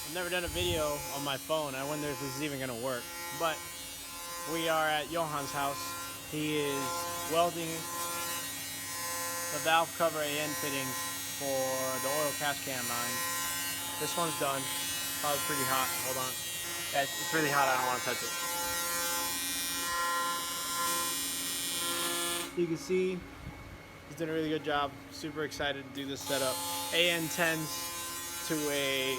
I've never done a video on my phone. I wonder if this is even gonna work. But we are at Johan's house. He is welding the valve cover AN fittings for the oil catch can line. This one's done. Probably pretty hot. Hold on. Yeah, it's really hot. I don't want to touch it. You can see he's done a really good job. Super excited to do this setup. AN 10s to a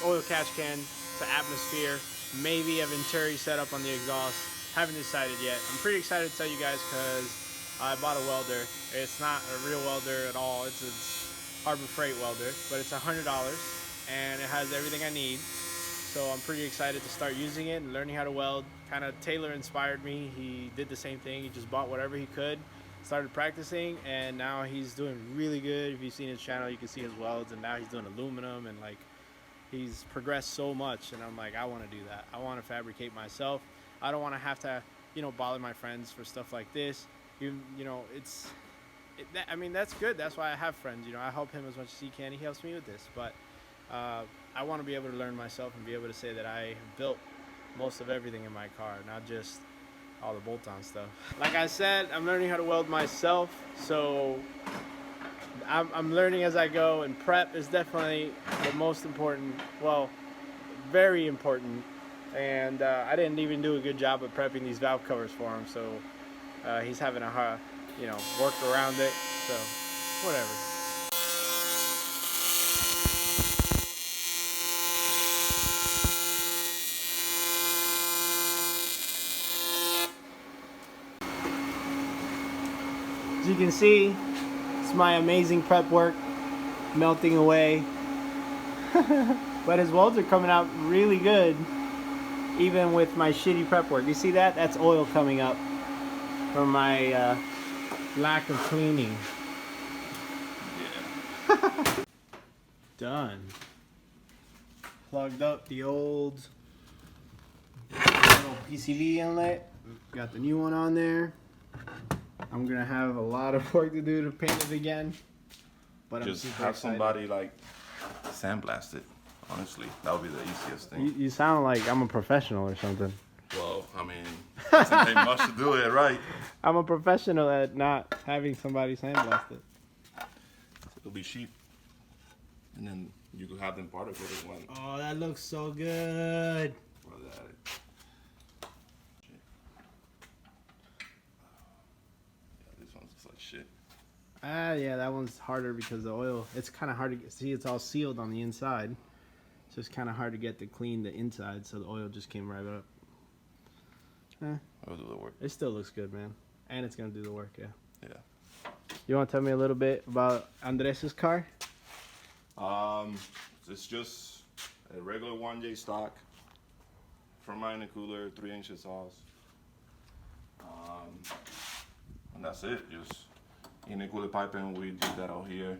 oil catch can to atmosphere. Maybe a Venturi setup on the exhaust. Haven't decided yet. I'm pretty excited to tell you guys because I bought a welder. It's not a real welder at all. It's a Harbor Freight welder, but it's $100 and it has everything I need. So I'm pretty excited to start using it and learning how to weld. Kind of Taylor inspired me. He did the same thing. He just bought whatever he could, started practicing, and now he's doing really good. If you've seen his channel, you can see his welds, and now he's doing aluminum, and like he's progressed so much. And I'm like, I want to do that. I want to fabricate myself. I don't want to have to, bother my friends for stuff like this. I mean, that's good. That's why I have friends. I help him as much as he can. He helps me with this, but I want to be able to learn myself and be able to say that I have built most of everything in my car, not just all the bolt-on stuff. Like I said, I'm learning how to weld myself, so I'm learning as I go, and prep is definitely the most important, well, very important, and I didn't even do a good job of prepping these valve covers for him, so he's having a hard, work around it, so whatever. As you can see, it's my amazing prep work melting away. But his welds are coming out really good, even with my shitty prep work. You see that? That's oil coming up from my lack of cleaning. Yeah. Done. Plugged up the old little PCV inlet. Got the new one on there. I'm gonna have a lot of work to do to paint it again, but I'm just super have excited. somebody like sandblast it. Honestly, that would be the easiest thing. You sound like I'm a professional or something. Well, I mean, it doesn't take much to do it, right? I'm a professional at not having somebody sandblast it. It'll be cheap, and then you could have them part of it as well. Oh, that looks so good. Shit. Yeah, that one's harder because the oil, it's kind of hard to get, see, it's all sealed on the inside, so it's kind of hard to get to clean the inside, so the oil just came right up. I'll do the work. It still looks good, man, and it's gonna do the work. Yeah. Yeah. You want to tell me a little bit about Andres's car? It's just a regular 1J stock from my intercooler, 3 inches off. And that's it. Just intercooler piping, we do that out here.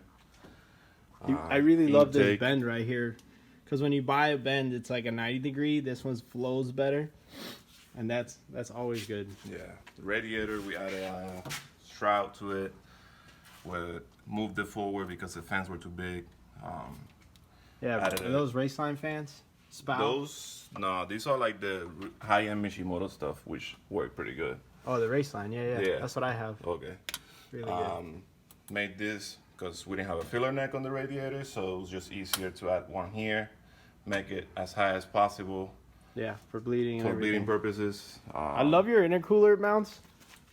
I really love this intake. bend right here, because when you buy a bend, it's like a 90 degree. This one flows better, and that's always good. Yeah, the radiator, we added a shroud to it. We moved it forward because the fans were too big. Yeah, are those Raceline fans? Spout? Those, no, these are like the high-end Mishimoto stuff, which work pretty good. Oh, the Raceline, yeah. Yeah. That's what I have. Okay. Really good. Made this because we didn't have a filler neck on the radiator, so it was just easier to add one here, make it as high as possible. Yeah, for bleeding. For bleeding purposes. I love your intercooler mounts.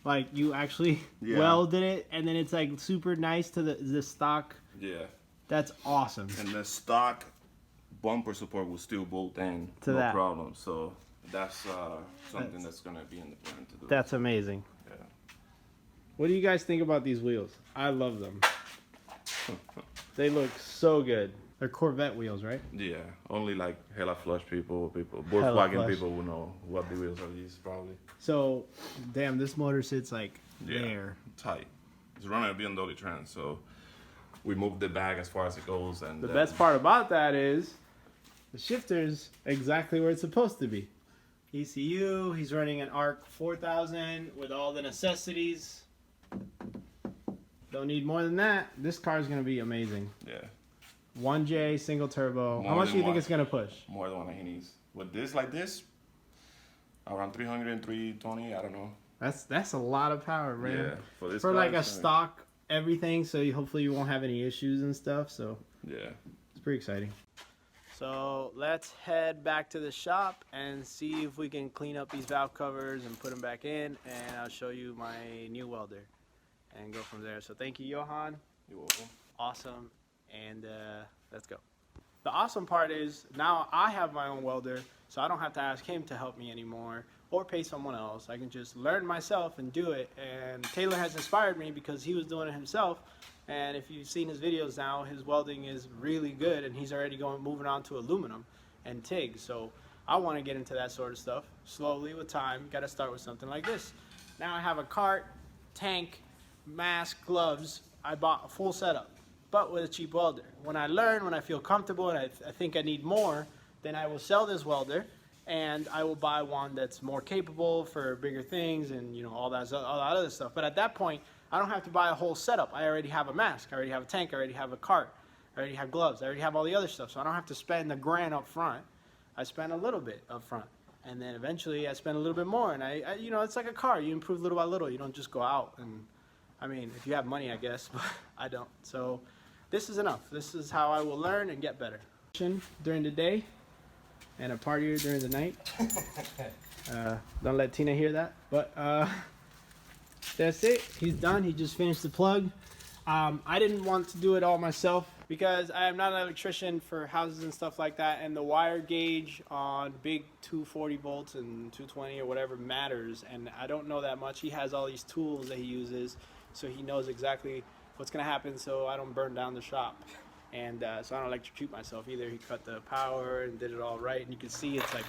Like you actually welded it, and then it's like super nice to the stock. Yeah. That's awesome. And the stock bumper support will still bolt in, to no that. problem. So that's something that's gonna be in the plan to do. That's amazing. Yeah. What do you guys think about these wheels? I love them. They look so good. They're Corvette wheels, right? Yeah. Only like hella flush people, Hella Volkswagen flush. people will know what the wheels are these probably. So, damn, this motor sits like there. Tight. It's running a BMW Trans, so we moved the bag as far as it goes, and The best part about that is the shifter's exactly where it's supposed to be. ECU, he's running an ARC 4000 with all the necessities. Don't need more than that. This car is going to be amazing. Yeah. 1J single turbo. More How much than do you think one. it's gonna push? More than what he needs. With this like this, around 300 and 320, I don't know. That's a lot of power, man. Yeah, for this for like a price, stock everything, so hopefully you won't have any issues and stuff. So yeah, it's pretty exciting. So let's head back to the shop and see if we can clean up these valve covers and put them back in, and I'll show you my new welder and go from there. So thank you, Johan. you're welcome. Awesome. And let's go. The awesome part is now I have my own welder, so I don't have to ask him to help me anymore or pay someone else. I can just learn myself and do it. And Taylor has inspired me because he was doing it himself. And if you've seen his videos now, his welding is really good, and he's already moving on to aluminum and TIG. So I want to get into that sort of stuff slowly with time. Got to start with something like this. Now I have a cart, tank, mask, gloves. I bought a full setup, but with a cheap welder. When I learn, when I feel comfortable and I think I need more, then I will sell this welder and I will buy one that's more capable for bigger things and all that other stuff. But at that point, I don't have to buy a whole setup. I already have a mask, I already have a tank, I already have a cart, I already have gloves, I already have all the other stuff. So I don't have to spend the grand up front. I spend a little bit up front. And then eventually I spend a little bit more. And I it's like a car. You improve little by little. You don't just go out. And I mean, if you have money, I guess, but I don't. So this is enough. This is how I will learn and get better. During the day and a partier during the night. Don't let Tina hear that. But that's it. He's done. He just finished the plug. I didn't want to do it all myself because I am not an electrician for houses and stuff like that, and the wire gauge on big 240 volts and 220 or whatever matters, and I don't know that much. He has all these tools that he uses, so he knows exactly what's going to happen so I don't burn down the shop. And so I don't electrocute myself either. He cut the power and did it all right, and you can see it's like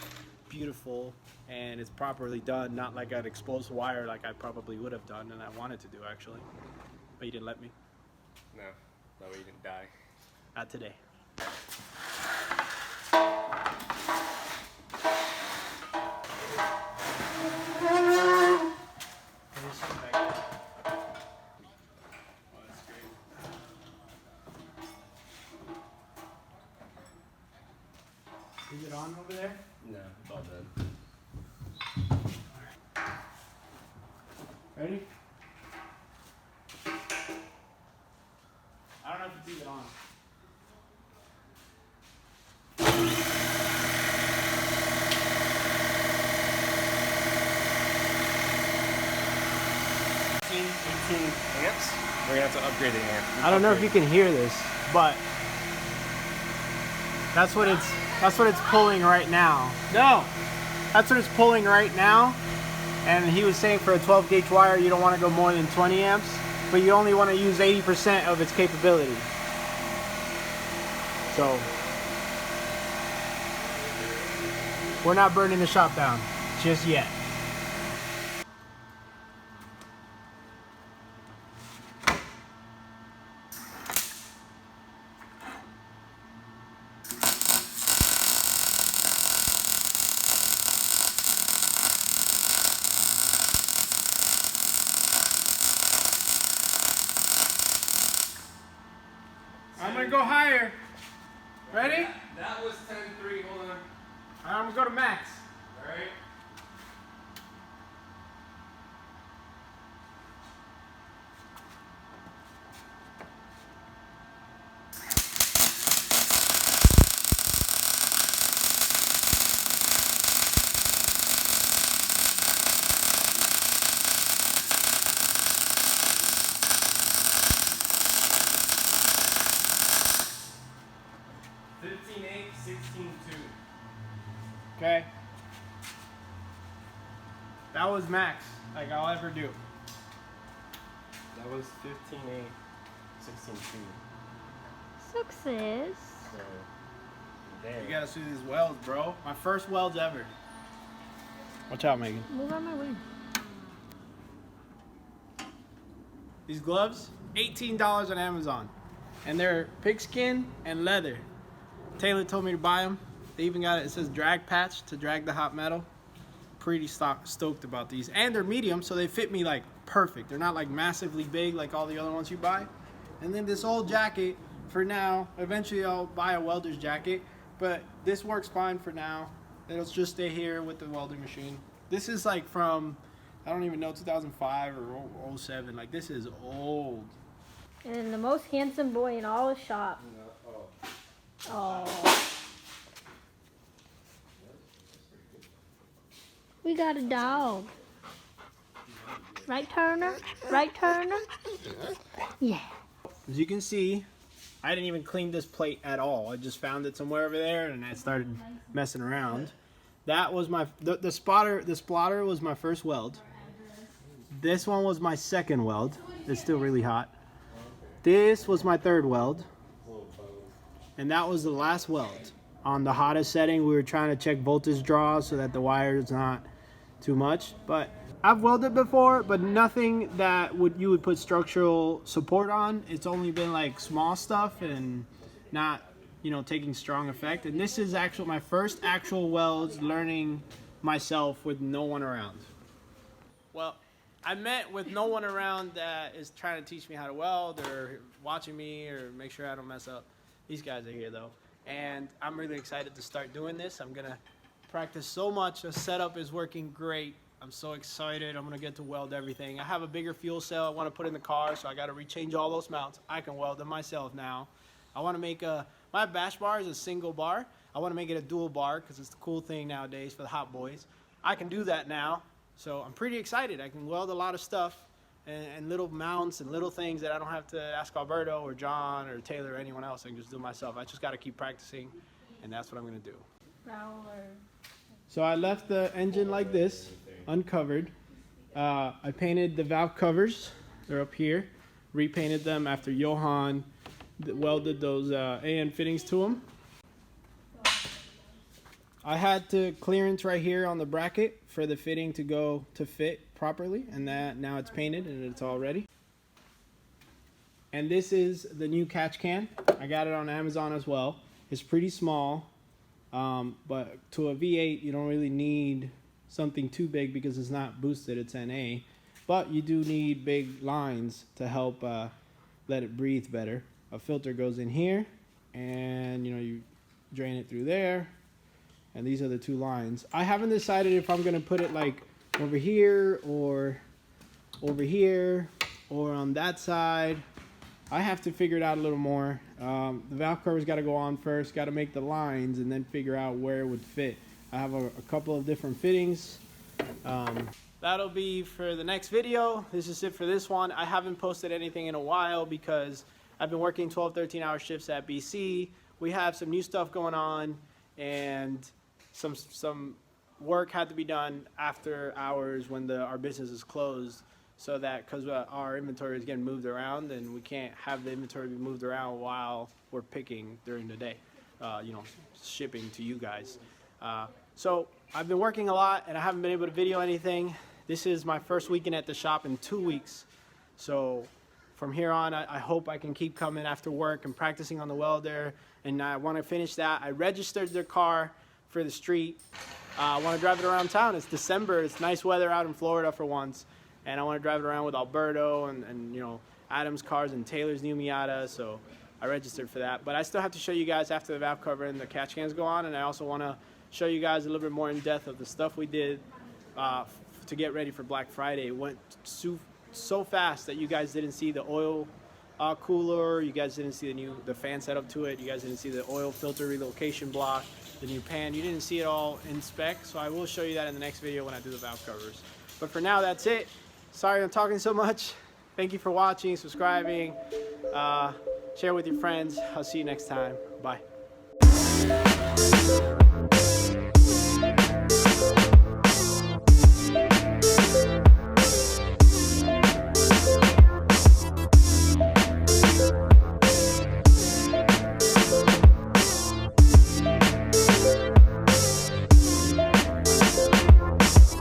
beautiful and it's properly done, not like an exposed wire like I probably would have done and I wanted to do actually, but you didn't let me. No, that way you didn't die. Not today. Is it on over there? No, it's all done. Ready? I don't know if it's even on. Amps? We're gonna have to upgrade the amp. I don't know if you can hear this, but that's what it's pulling right now. No! That's what it's pulling right now. And he was saying for a 12 gauge wire you don't want to go more than 20 amps, but you only want to use 80% of its capability. So we're not burning the shop down just yet. I'm gonna go higher. Ready? That was 10.3, hold on. I'm gonna go to max. Alright. Okay. That was max, like I'll ever do. That was 15.8, 16.2. Success. So, there. You gotta see these welds, bro. My first welds ever. Watch out, Megan. Move out my way. These gloves, $18 on Amazon. And they're pigskin and leather. Taylor told me to buy them. They even got it says drag patch to drag the hot metal. Pretty stoked about these. And they're medium, so they fit me like perfect. They're not like massively big like all the other ones you buy. And then this old jacket for now. Eventually I'll buy a welder's jacket, but this works fine for now. It'll just stay here with the welding machine. This is like from, I don't even know, 2005 or 07. Like, this is old. And the most handsome boy in all the shop. Oh. We got a dog. Right, Turner? Right, Turner? Yeah. As you can see, I didn't even clean this plate at all. I just found it somewhere over there and I started messing around. That was my, the spotter was my first weld. This one was my second weld. It's still really hot. This was my third weld. And that was the last weld. On the hottest setting, we were trying to check voltage draw so that the wire is not too much. But I've welded before, but nothing that you would put structural support on. It's only been like small stuff and not, you know, taking strong effect. And this is actually my first actual welds learning myself with no one around. Well, I met with no one around that is trying to teach me how to weld or watching me or make sure I don't mess up. These guys are here though. And I'm really excited to start doing this. I'm gonna practice so much. The setup is working great. I'm so excited. I'm gonna get to weld everything. I have a bigger fuel cell I wanna put in the car, so I gotta rechange all those mounts. I can weld them myself now. I wanna make my bash bar is a single bar. I wanna make it a dual bar because it's the cool thing nowadays for the hot boys. I can do that now, so I'm pretty excited. I can weld a lot of stuff and little mounts and little things that I don't have to ask Alberto or John or Taylor or anyone else. I can just do myself. I just gotta keep practicing, and that's what I'm gonna do. So I left the engine like this, uncovered. I painted the valve covers. They're up here. Repainted them after Johan welded those AN fittings to them. I had to clearance right here on the bracket for the fitting to go to fit properly, and that now it's painted and it's all ready. And this is the new catch can. I got it on Amazon as well. It's pretty small, but to a V8 you don't really need something too big because it's not boosted, it's NA. But you do need big lines to help let it breathe better. A filter goes in here, and you drain it through there, and these are the two lines. I haven't decided if I'm gonna put it like over here or over here or on that side. I have to figure it out a little more. The valve cover's got to go on first, got to make the lines, and then figure out where it would fit. I have a couple of different fittings. That'll be for the next video. This is it for this one. I haven't posted anything in a while because I've been working 12, 13-hour shifts at BC. We have some new stuff going on, and some work had to be done after hours when our business is closed, so that because our inventory is getting moved around, and we can't have the inventory be moved around while we're picking during the day, shipping to you guys. So I've been working a lot, and I haven't been able to video anything. This is my first weekend at the shop in 2 weeks. So from here on, I hope I can keep coming after work and practicing on the welder, and I want to finish that. I registered their car for the street. I want to drive it around town. It's December. It's nice weather out in Florida for once. And I want to drive it around with Alberto and Adam's cars and Taylor's new Miata, so I registered for that. But I still have to show you guys after the valve cover and the catch cans go on, and I also want to show you guys a little bit more in depth of the stuff we did to get ready for Black Friday. It went so fast that you guys didn't see the oil cooler, you guys didn't see the fan setup to it, you guys didn't see the oil filter relocation block, the new pan. You didn't see it all in spec, so I will show you that in the next video when I do the valve covers. But for now, that's it. Sorry I'm talking so much. Thank you for watching, subscribing, share with your friends. I'll see you next time. Bye.